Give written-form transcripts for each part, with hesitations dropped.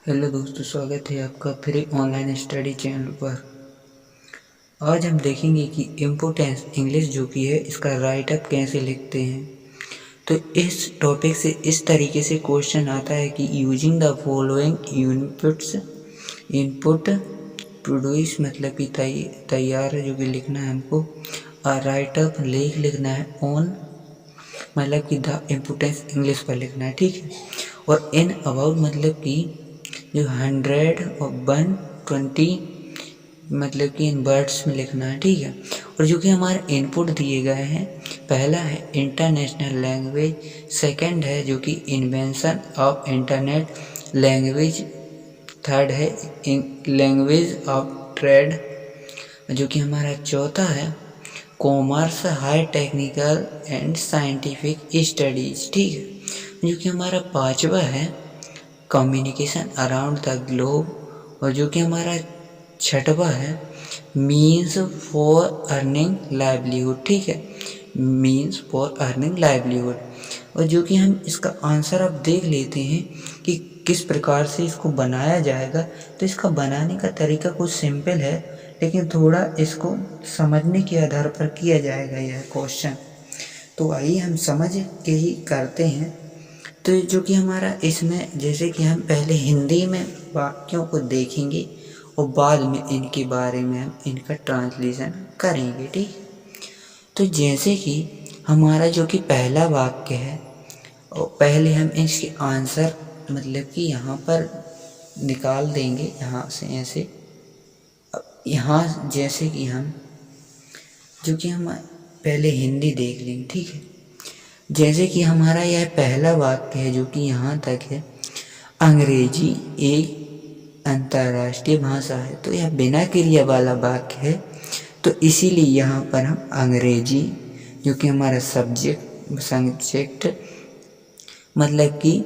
Hello दोस्तों, स्वागत है आपका फिर एक ऑनलाइन स्टडी चैनल पर। आज हम देखेंगे कि इम्पोर्टेंस इंग्लिश जो कि है इसका राइट अप कैसे लिखते हैं। तो इस टॉपिक से इस तरीके से क्वेश्चन आता है कि using the following input produce मतलब कि तैयार है जो कि लिखना है हमको। और राइट अप लिखना है ऑन मतलब कि द इम्पोर्टेंस इंग्लिश पर लिखना है, ठीक है। और इन अबाउट मतलब कि जो 100 और 120 मतलब कि इन वर्ड्स में लिखना है, ठीक है। और जो कि हमारे इनपुट दिए गए हैं, पहला है इंटरनेशनल लैंग्वेज, सेकंड है जो कि invention of internet language, third है लैंग्वेज ऑफ ट्रेड, जो कि हमारा चौथा है commerce high technical and scientific studies, ठीक है। जो कि हमारा पांचवा है कम्युनिकेशन अराउंड द ग्लोब, और जो कि हमारा छठवा है मीन्स फॉर अर्निंग लाइवलीहुड, ठीक है, मीन्स फॉर अर्निंग लाइवलीहुड। और जो कि हम इसका आंसर अब देख लेते हैं कि किस प्रकार से इसको बनाया जाएगा। तो इसका बनाने का तरीका कुछ सिंपल है, लेकिन थोड़ा इसको समझने के आधार पर किया जाएगा यह क्वेश्चन। तो आइए हम समझ के ही करते हैं। तो जो कि हमारा इसमें जैसे कि हम पहले हिंदी में वाक्यों को देखेंगे और बाद में इनके बारे में हम इनका ट्रांसलेशन करेंगे, ठीक। तो जैसे कि हमारा जो कि पहला वाक्य है, और पहले हम इसके आंसर मतलब कि यहाँ पर निकाल देंगे, यहाँ से ऐसे। अब यहाँ जैसे कि हम जो कि हम पहले हिंदी देख लेंगे, ठीक है। जैसे कि हमारा यह पहला वाक्य है जो कि यहाँ तक है, अंग्रेजी एक अंतर्राष्ट्रीय भाषा है। तो यह बिना क्रिया वाला वाक्य है, तो इसीलिए यहाँ पर हम अंग्रेजी जो कि हमारा सब्जेक्ट मतलब कि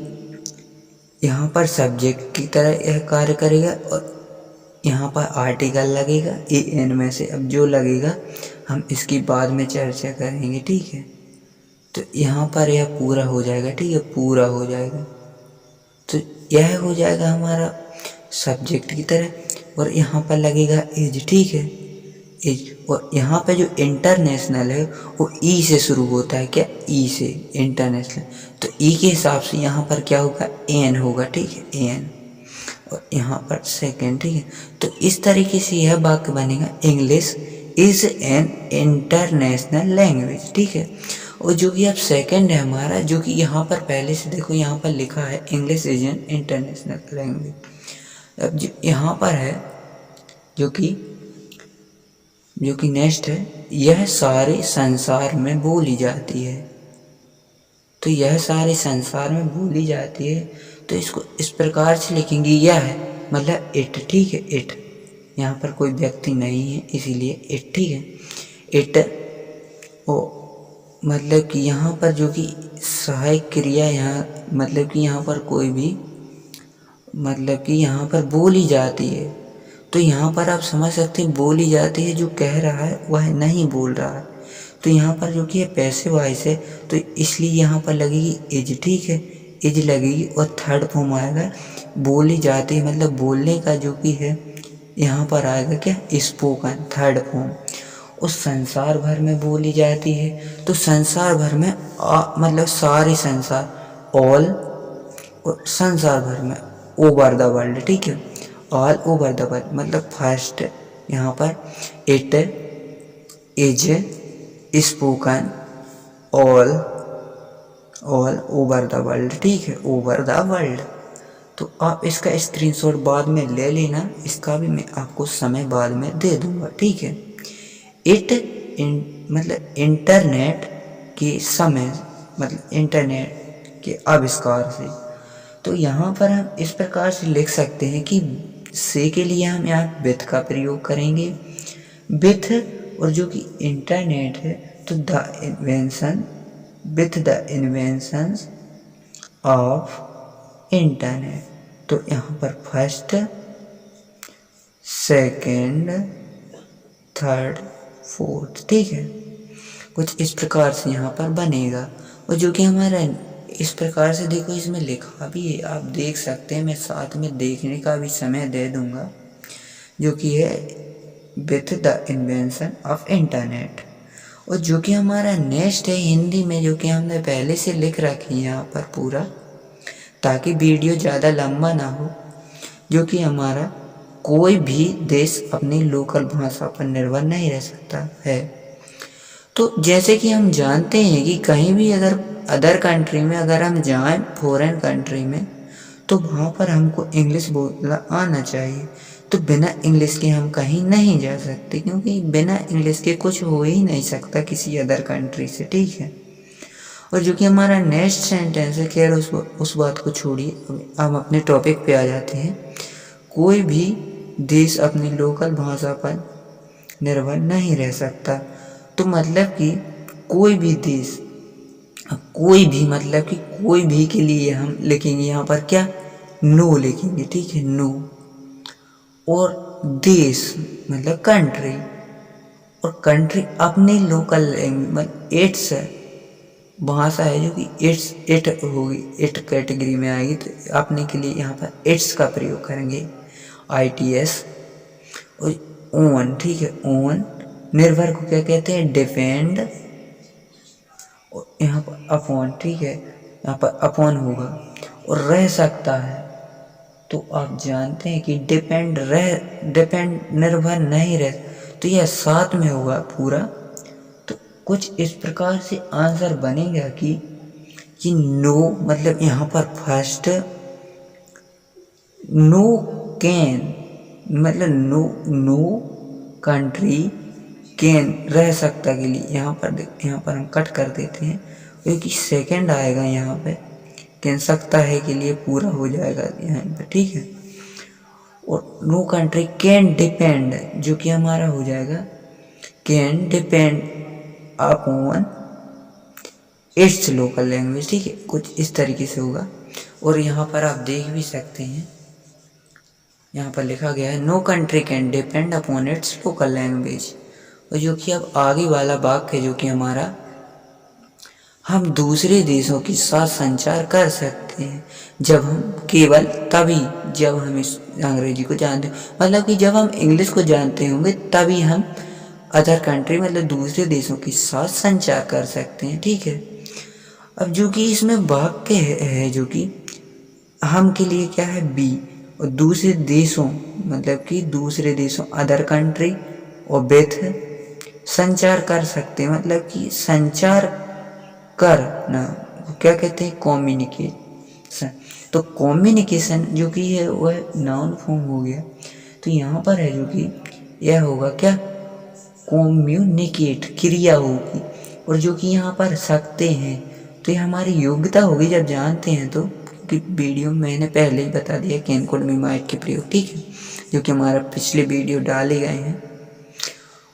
यहाँ पर सब्जेक्ट की तरह यह कार्य करेगा, और यहाँ पर आर्टिकल लगेगा एन में से। अब जो लगेगा हम इसकी बाद में चर्चा करेंगे, ठीक है। तो यहाँ पर यह पूरा हो जाएगा, ठीक है, पूरा हो जाएगा। तो यह हो जाएगा हमारा सब्जेक्ट की तरह, और यहाँ पर लगेगा एज, ठीक है, एज। और यहाँ पे जो इंटरनेशनल है वो ई से शुरू होता है, क्या, ई से, इंटरनेशनल। तो ई के हिसाब से यहाँ पर क्या होगा, एन होगा, ठीक है, एन। और यहाँ पर सेकेंड, ठीक है। तो इस तरीके से यह वाक्य बनेगा, English is an international language, ठीक है। और जो कि अब सेकंड है हमारा, जो कि यहाँ पर पहले से देखो यहाँ पर लिखा है English is an international language. अब जो यहाँ पर है जो कि नेक्स्ट है, यह सारे संसार में बोली जाती है। तो यह सारे संसार में बोली जाती है, तो इसको इस प्रकार से लिखेंगे, यह मतलब इट, ठीक है, इट। यहाँ पर कोई व्यक्ति नहीं है इसीलिए इट, ठीक है, इट। ओ मतलब कि यहाँ पर जो कि सहायक क्रिया यहाँ मतलब कि यहाँ पर कोई भी मतलब कि यहाँ पर बोली जाती है। तो यहाँ पर आप समझ सकते हैं बोली जाती है, जो कह रहा है वह नहीं बोल रहा है। तो यहाँ पर जो कि है पैसिव वॉइस है, तो इसलिए यहाँ पर लगेगी इज, ठीक है, इज लगेगी। और थर्ड फॉर्म आएगा बोली जाती है, मतलब बोलने का जो कि है यहाँ पर आएगा क्या, स्पोकन, थर्ड फॉर्म। उस संसार भर में बोली जाती है, तो संसार भर में मतलब सारे संसार, ऑल, और संसार भर में ओवर द वर्ल्ड, ठीक है, ऑल ओवर द वर्ल्ड। मतलब फर्स्ट यहाँ पर it is spoken all over the world, ठीक है, ओवर द वर्ल्ड। तो आप इसका स्क्रीनशॉट बाद में ले लेना, इसका भी मैं आपको समय बाद में दे दूंगा, ठीक है। मतलब इंटरनेट के समय मतलब इंटरनेट के आविष्कार से। तो यहाँ पर हम इस प्रकार से लिख सकते हैं कि से के लिए हम यहाँ विथ का प्रयोग करेंगे, विथ। और जो कि इंटरनेट है तो the invention, with the inventions of internet. तो यहाँ पर फर्स्ट, सेकंड, थर्ड, फोर्थ, ठीक है, कुछ इस प्रकार से यहाँ पर बनेगा। और जो कि हमारा इस प्रकार से देखो इसमें लिखा भी है, आप देख सकते हैं, मैं साथ में देखने का भी समय दे दूंगा, जो कि है with the invention of internet. और जो कि हमारा नेक्स्ट है हिंदी में, जो कि हमने पहले से लिख रखी है यहाँ पर पूरा, ताकि वीडियो ज़्यादा लंबा ना हो, जो कि हमारा कोई भी देश अपनी लोकल भाषा पर निर्भर नहीं रह सकता है। तो जैसे कि हम जानते हैं कि कहीं भी अगर अदर कंट्री में अगर हम जाएं, फॉरेन कंट्री में, तो वहाँ पर हमको इंग्लिश बोलना आना चाहिए। तो बिना इंग्लिश के हम कहीं नहीं जा सकते, क्योंकि बिना इंग्लिश के कुछ हो ही नहीं सकता किसी अदर कंट्री से, ठीक है। और जो कि हमारा नेक्स्ट सेंटेंस है, खैर उस बात को छोड़िए, हम अपने टॉपिक पे आ जाते हैं। कोई भी देश अपनी लोकल भाषा पर निर्भर नहीं रह सकता। तो मतलब कि कोई भी देश, कोई भी मतलब कि कोई भी के लिए हम लिखेंगे यहाँ पर क्या, नो लिखेंगे, ठीक है, नो। और देश मतलब कंट्री, और कंट्री अपनी लोकल लैंग्वेज मतलब इट्स भाषा है, जो कि इट होगी, इट कैटेगरी में आएगी। तो अपने के लिए यहाँ पर इट्स का प्रयोग करेंगे, ITS। और ओन, ठीक है, ओन। निर्भर को क्या कहते हैं, डिपेंड। और यहाँ पर अपॉन, ठीक है, यहाँ पर अपॉन होगा। और रह सकता है, तो आप जानते हैं कि डिपेंड निर्भर नहीं रह, तो यह साथ में होगा पूरा। तो कुछ इस प्रकार से आंसर बनेगा कि नो मतलब यहाँ पर फर्स्ट नो कैन मतलब नो कंट्री कैन रह सकता के लिए यहाँ पर हम कट कर देते हैं, क्योंकि सेकंड आएगा यहाँ पे, कैन सकता है के लिए पूरा हो जाएगा यहाँ पे, ठीक है। और नो कंट्री कैन डिपेंड, जो कि हमारा हो जाएगा can depend upon its local language, ठीक है, कुछ इस तरीके से होगा। और यहाँ पर आप देख भी सकते हैं, यहाँ पर लिखा गया है no country can depend upon its local language. और जो कि अब आगे वाला वाक्य है, जो कि हमारा, हम दूसरे देशों के साथ संचार कर सकते हैं जब हम केवल तभी जब हम इस अंग्रेजी को जानते हैं, मतलब कि जब हम इंग्लिश को जानते होंगे तभी हम अदर कंट्री मतलब दूसरे देशों के साथ संचार कर सकते हैं, ठीक है। अब जो कि इसमें वाक्य है जो कि हम के लिए क्या है, बी, और दूसरे देशों मतलब कि दूसरे देशों अदर कंट्री, और विथ संचार कर सकते हैं, मतलब कि संचार करना क्या कहते हैं, कम्युनिकेशन। तो कम्युनिकेशन जो कि है वह नाउन फॉर्म हो गया। तो यहाँ पर है जो कि यह होगा क्या, कम्युनिकेट क्रिया होगी। और जो कि यहाँ पर सकते हैं, तो ये हमारी योग्यता होगी जब जानते हैं तो, क्योंकि वीडियो में मैंने पहले ही बता दिया कैन कुड मी माइट के प्रयोग, ठीक है, जो कि हमारा पिछले वीडियो डाले गए हैं।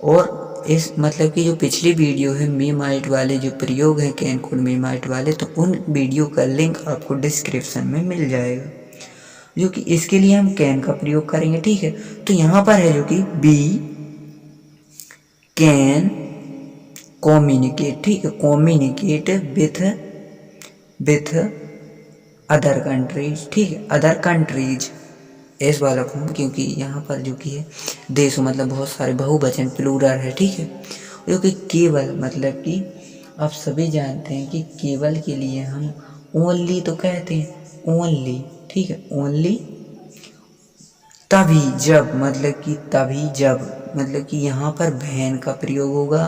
और इस मतलब कि जो पिछली वीडियो है मी माइट वाले जो प्रयोग हैं कैन कुड मी माइट वाले, तो उन वीडियो का लिंक आपको डिस्क्रिप्शन में मिल जाएगा, जो कि इसके लिए हम कैन का प्रयोग करेंगे, ठीक है। तो यहाँ पर है जो कि बी कैन कम्युनिकेट, ठीक है, कम्युनिकेट विथ अदर कंट्रीज, ठीक है, अदर कंट्रीज एस वाला फॉर्म, क्योंकि यहाँ पर जो कि है देश मतलब बहुत सारे बहुवचन प्लूरल है, ठीक है। जो कि केवल मतलब कि आप सभी जानते हैं कि केवल के लिए हम ओनली तो कहते हैं, ओनली, ठीक है, ओनली। तभी जब मतलब कि तभी जब मतलब कि यहाँ पर वैन का प्रयोग होगा,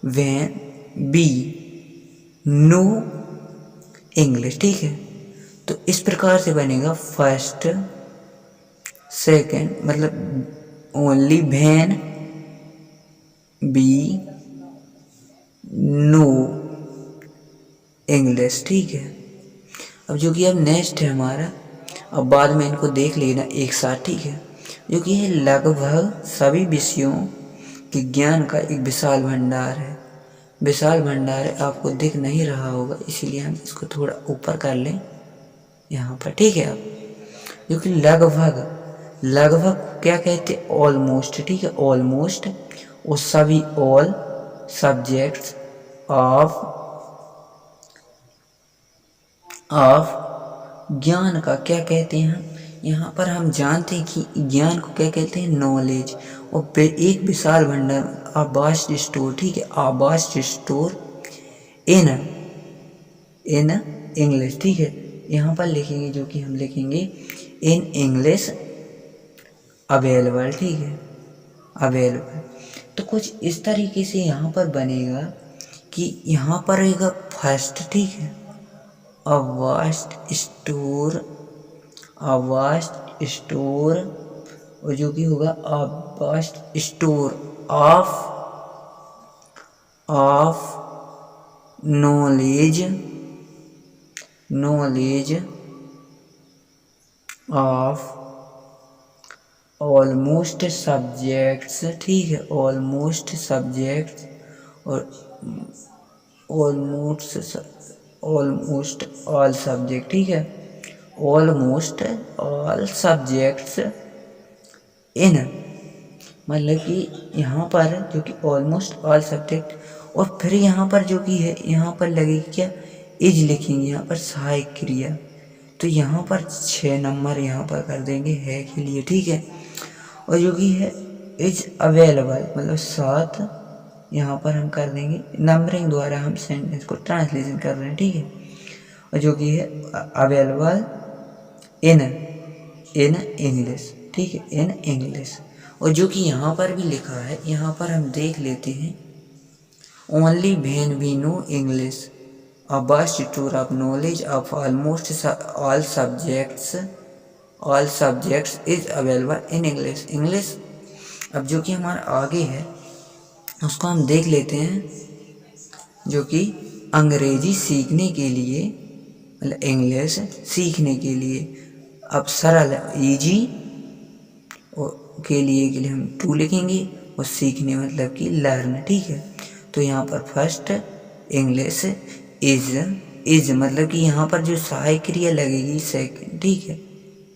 वैन, बी, नो इंग्लिश, ठीक है। तो इस प्रकार से बनेगा फर्स्ट सेकेंड मतलब only when we know English, ठीक है। अब जो कि अब नेक्स्ट है हमारा, अब बाद में इनको देख लेना एक साथ, ठीक है। जो कि है लगभग सभी विषयों के ज्ञान का एक विशाल भंडार है। विशाल भंडार है, आपको दिख नहीं रहा होगा, इसीलिए हम इसको थोड़ा ऊपर कर लें यहाँ पर, ठीक है। अब जो कि लगभग क्या कहते हैं, ऑलमोस्ट, ठीक है, ऑलमोस्ट। और सभी ऑल सब्जेक्ट्स ऑफ ऑफ ज्ञान का क्या कहते हैं हम? यहाँ पर हम जानते हैं कि ज्ञान को क्या कहते हैं? नॉलेज। और एक विशाल भंडार, अ वास्ट स्टोर, ठीक है, अ vast store in in English, ठीक है। यहाँ पर लिखेंगे जो कि हम लिखेंगे इन इंग्लिश अवेलेबल, ठीक है, अवेलेबल। तो कुछ इस तरीके से यहाँ पर बनेगा कि यहाँ पर रहेगा फर्स्ट, ठीक है, अ वास्ट स्टोर, अ वास्ट स्टोर, और जो कि होगा अ vast store of knowledge, knowledge of almost subjects, ठीक है, ऑलमोस्ट सब्जेक्ट्स, और ऑलमोस्ट ऑल सब्जेक्ट, ठीक है, ऑलमोस्ट ऑल सब्जेक्ट्स इन, मतलब कि यहाँ पर जो कि ऑलमोस्ट ऑल सब्जेक्ट, और फिर यहाँ पर जो कि है यहाँ पर लगेगी क्या? इज लिखेंगे यहाँ पर सहायक क्रिया। तो यहाँ पर 6 नंबर यहाँ पर कर देंगे है के लिए, ठीक है। और जो कि है इज अवेलेबल, मतलब 7 यहाँ पर हम कर देंगे, नंबरिंग द्वारा हम सेंटेंस को ट्रांसलेशन कर रहे हैं, ठीक है। और जो कि है अवेलेबल इन इंग्लिश, ठीक है, इन इंग्लिश। और जो कि यहाँ पर भी लिखा है, यहाँ पर हम देख लेते हैं, only when we know English a vast store of knowledge of almost all subjects is available in English. English अब जो कि हमारा आगे है उसको हम देख लेते हैं, जो कि अंग्रेजी सीखने के लिए, मतलब इंग्लिश सीखने के लिए अब सरल, ईजी के लिए हम टू लिखेंगे, और सीखने मतलब कि लर्न, ठीक है। तो यहाँ पर फर्स्ट इंग्लिश इज मतलब कि यहाँ पर जो सहायक क्रिया लगेगी सेकंड, ठीक है,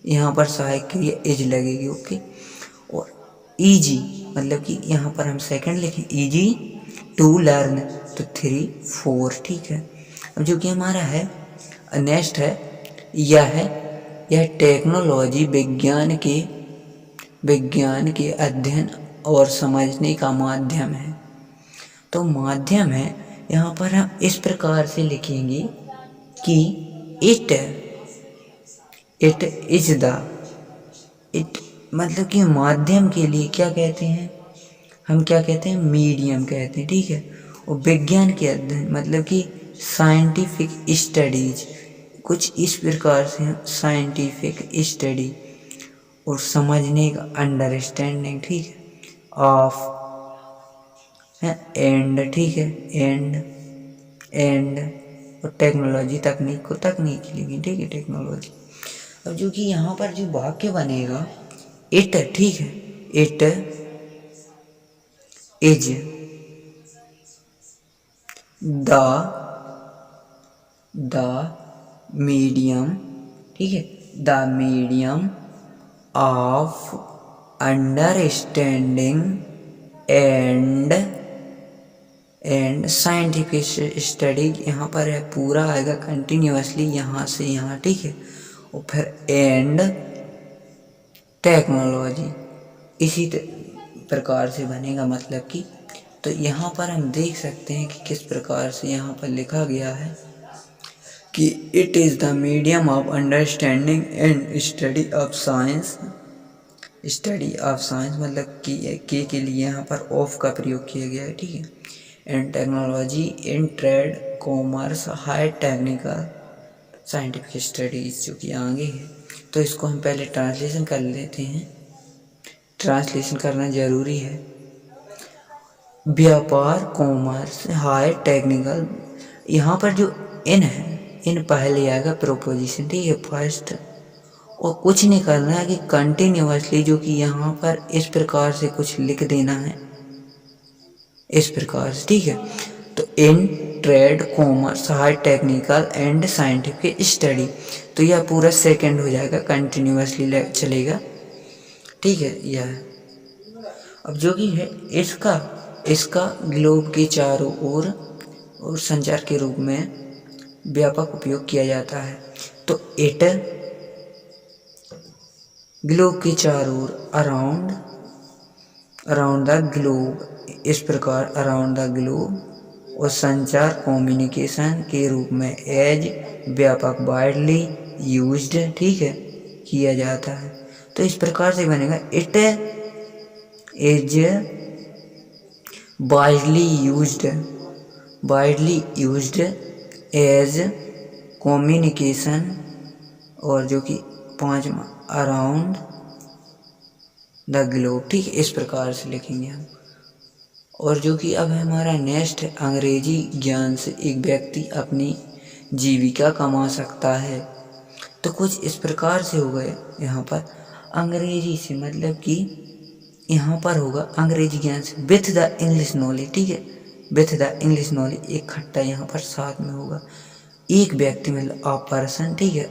यहाँ पर सहायक क्रिया इज लगेगी, ओके। और ईजी मतलब कि यहाँ पर हम सेकंड लिखें, ईजी टू लर्न, तो 3 4, ठीक है। अब जो कि हमारा है नेक्स्ट है, यह टेक्नोलॉजी विज्ञान के अध्ययन और समझने का माध्यम है। तो माध्यम है, यहाँ पर हम इस प्रकार से लिखेंगे कि इट मतलब कि माध्यम के लिए क्या कहते हैं हम? क्या कहते हैं? मीडियम कहते हैं, ठीक है। और विज्ञान के अध्ययन मतलब कि साइंटिफिक स्टडीज, कुछ इस प्रकार से हम साइंटिफिक स्टडी, और समझने का अंडरस्टैंडिंग, ठीक है, ऑफ एंड, ठीक है, एंड और टेक्नोलॉजी तकनीक को तकनीक लिखेंगे, ठीक है, टेक्नोलॉजी। अब जो कि यहाँ पर जो वाक्य बनेगा इट, ठीक है, इट इज द मीडियम, ठीक है, the medium of understanding and scientific study. यहाँ पर है पूरा आएगा कंटिन्यूअसली यहाँ से यहाँ, ठीक है, और फिर एंड टेक्नोलॉजी, इसी प्रकार से बनेगा, मतलब कि। तो यहाँ पर हम देख सकते हैं कि किस प्रकार से यहाँ पर लिखा गया है कि it is the medium of understanding and study of science, मतलब कि के लिए यहाँ पर ऑफ का प्रयोग किया गया है, ठीक है, and technology in trade, commerce, high technical, scientific studies, जो कि आगे है। तो इसको हम पहले ट्रांसलेशन कर लेते हैं, ट्रांसलेशन करना ज़रूरी है। व्यापार, कॉमर्स, हाई टेक्निकल, यहाँ पर जो इन है, इन पहले आएगा प्रोपोजिशन, ठीक है, फर्स्ट, और कुछ नहीं करना है कि कंटिन्यूअसली जो कि यहाँ पर इस प्रकार से कुछ लिख देना है, इस प्रकार से, ठीक है। तो in trade, commerce, high technical and scientific study, तो यह पूरा सेकंड हो जाएगा, कंटिन्यूअसली चलेगा, ठीक है, यह। अब जो कि है इसका ग्लोब के चारों ओर और संचार के रूप में व्यापक उपयोग किया जाता है। तो इट ग्लोब के चारों ओर अराउंड द ग्लोब, इस प्रकार अराउंड द ग्लोब और संचार कम्युनिकेशन के रूप में एज व्यापक वाइडली यूज्ड, ठीक है, किया जाता है। तो इस प्रकार से बनेगा it is widely used as communication, और जो कि पांचवा अराउंड द ग्लोब, ठीक है, इस प्रकार से लिखेंगे हम। और जो कि अब हमारा नेक्स्ट है, अंग्रेजी ज्ञान से एक व्यक्ति अपनी जीविका कमा सकता है। तो कुछ इस प्रकार से हो गए यहाँ पर, अंग्रेजी से मतलब कि यहाँ पर होगा अंग्रेजी ज्ञान से विथ द इंग्लिश नॉलेज, ठीक है, विथ द इंग्लिश नॉलेज एक खट्टा यहाँ पर साथ में होगा। एक व्यक्ति मतलब अ पर्सन, ठीक है,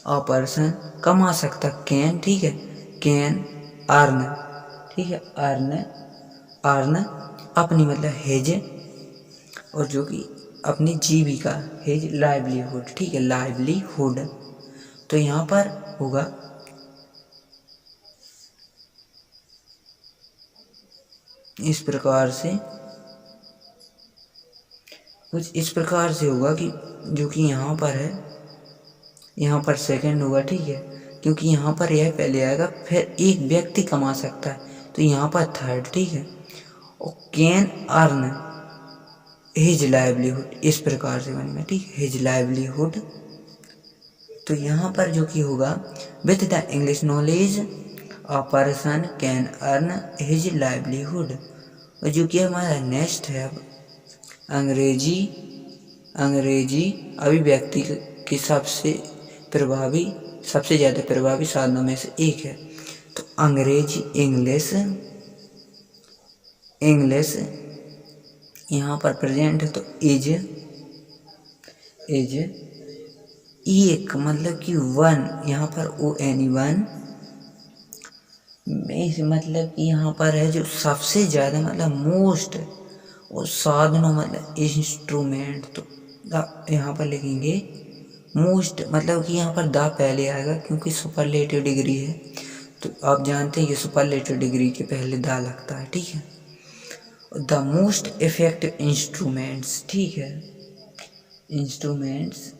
अ पर्सन कमा सकता, कैन, ठीक है, कैन अर्न, ठीक है, अर्न अपनी मतलब हेज, और जो कि अपनी जीविका हेज लाइवलीहुड, ठीक है, लाइवलीहुड। तो यहाँ पर होगा इस प्रकार से, कुछ इस प्रकार से होगा कि जो कि यहाँ पर है, यहाँ पर सेकंड होगा, ठीक है, क्योंकि यहाँ पर यह पहले आएगा, फिर एक व्यक्ति कमा सकता है, तो यहाँ पर थर्ड, ठीक है, और कैन अर्न हिज लाइवलीहुड, इस प्रकार से बनेगा, ठीक है, हिज लाइवलीहुड। तो यहाँ पर जो कि होगा with the English knowledge a person can earn his livelihood. और जो कि हमारा नेक्स्ट है अब अंग्रेजी अभिव्यक्ति की सबसे ज़्यादा प्रभावी साधनों में से एक है। तो अंग्रेजी इंग्लिश यहाँ पर प्रेजेंट है, तो इज एक मतलब कि वन, यहाँ पर वन मतलब कि यहाँ पर है जो सबसे ज़्यादा मतलब मोस्ट, और साधनों मतलब इंस्ट्रूमेंट, तो यहाँ पर लिखेंगे मोस्ट, मतलब कि यहाँ पर द पहले आएगा क्योंकि सुपरलेटिव डिग्री है, तो आप जानते हैं कि सुपरलेटिव डिग्री के पहले द लगता है, ठीक है। द मोस्ट इफेक्टिव इंस्ट्रूमेंट्स, ठीक है, इंस्ट्रूमेंट्स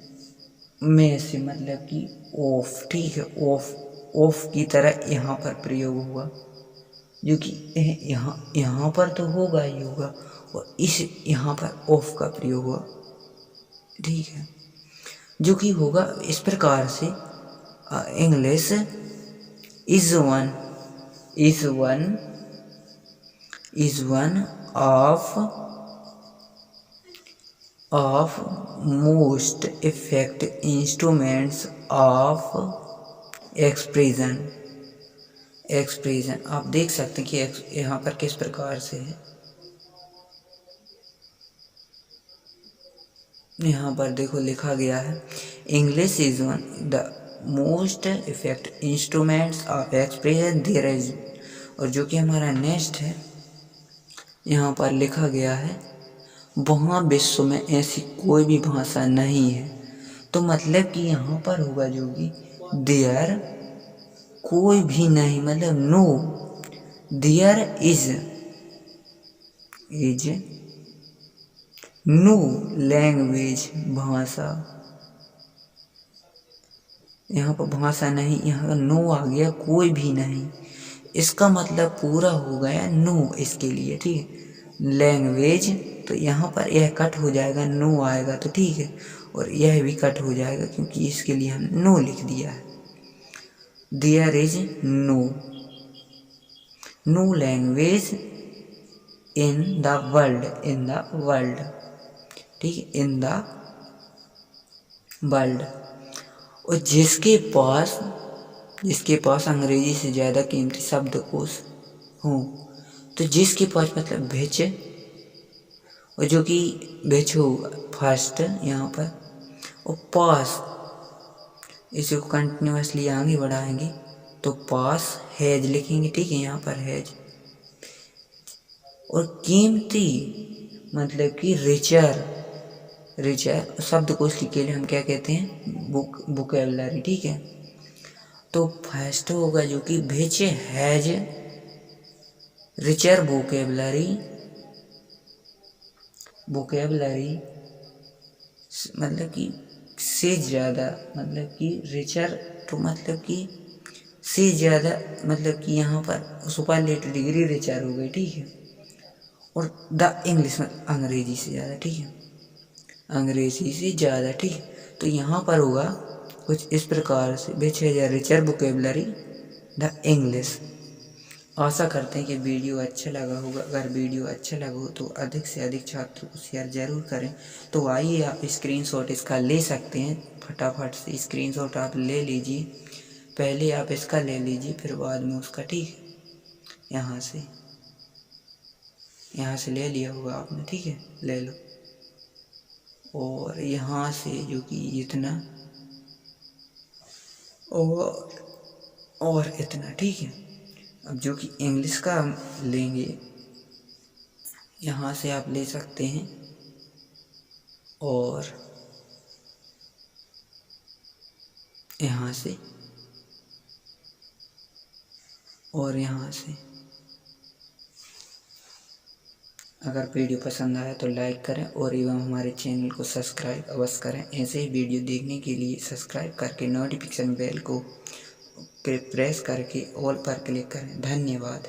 में से मतलब कि ऑफ, ठीक है, ऑफ की तरह यहाँ पर प्रयोग हुआ, जो कि यहाँ पर तो होगा ही होगा, और इस यहाँ पर ऑफ का प्रयोग हुआ, ठीक है, जो कि होगा इस प्रकार से English is one of most effective instruments of expression. आप देख सकते हैं कि यहाँ पर किस प्रकार से है, यहाँ पर देखो लिखा गया है English is one the most effective instruments of expression there is, और जो कि हमारा नेक्स्ट है यहाँ पर लिखा गया है वहाँ विश्व में ऐसी कोई भी भाषा नहीं है। तो मतलब कि यहाँ पर होगा जो कि देयर कोई भी नहीं, मतलब no, there is no language, भाषा, यहाँ पर भाषा नहीं, यहाँ पर नो आ गया, कोई भी नहीं, इसका मतलब पूरा हो गया नो इसके लिए, ठीक है। लैंग्वेज, तो यहाँ पर यह कट हो जाएगा, नो आएगा तो ठीक है, और यह भी कट हो जाएगा क्योंकि इसके लिए हम नो लिख दिया है। There is no language in the world, ठीक है, इन द वर्ल्ड, और जिसके पास अंग्रेजी से ज़्यादा कीमती शब्दकोश हो, तो जिसके पास मतलब भिच, और जो कि भिच हो फर्स्ट यहाँ पर, और पास, इसे कंटिन्यूसली आगे बढ़ाएंगे तो पास हैज लिखेंगे, ठीक है, यहाँ पर हैज, और कीमती मतलब कि रिचर, रिचर शब्दकोश के लिए हम क्या कहते हैं, वोकैबुलरी, ठीक है। तो फर्स्ट होगा जो कि विच हैज रिचर वोकैबुलरी, मतलब कि से ज़्यादा, मतलब कि रिचर तो मतलब कि से ज़्यादा, मतलब कि यहाँ पर सुपरलेटिव डिग्री रिचर हो गई, ठीक है। और द इंग्लिश मतलब अंग्रेजी से ज़्यादा, ठीक है, अंग्रेजी से ज़्यादा, ठीक है। तो यहाँ पर होगा कुछ इस प्रकार से, which has richer vocabulary the English. आशा करते हैं कि वीडियो अच्छा लगा होगा। अगर वीडियो अच्छा लगा हो तो अधिक से अधिक छात्रों को शेयर ज़रूर करें। तो आइए आप स्क्रीनशॉट इसका ले सकते हैं, फटाफट से स्क्रीनशॉट आप ले लीजिए। पहले आप इसका ले लीजिए, फिर बाद में उसका, ठीक है। यहाँ से ले लिया होगा आपने, ठीक है, ले लो। और यहाँ से जो कि इतना और इतना, ठीक है। अब जो कि इंग्लिश का हम लेंगे, यहाँ से आप ले सकते हैं और यहाँ से और यहाँ से। अगर वीडियो पसंद आया तो लाइक करें और एवं हमारे चैनल को सब्सक्राइब अवश्य करें। ऐसे ही वीडियो देखने के लिए सब्सक्राइब करके नोटिफिकेशन बेल को प्रेस करके ऑल पर क्लिक करें। धन्यवाद।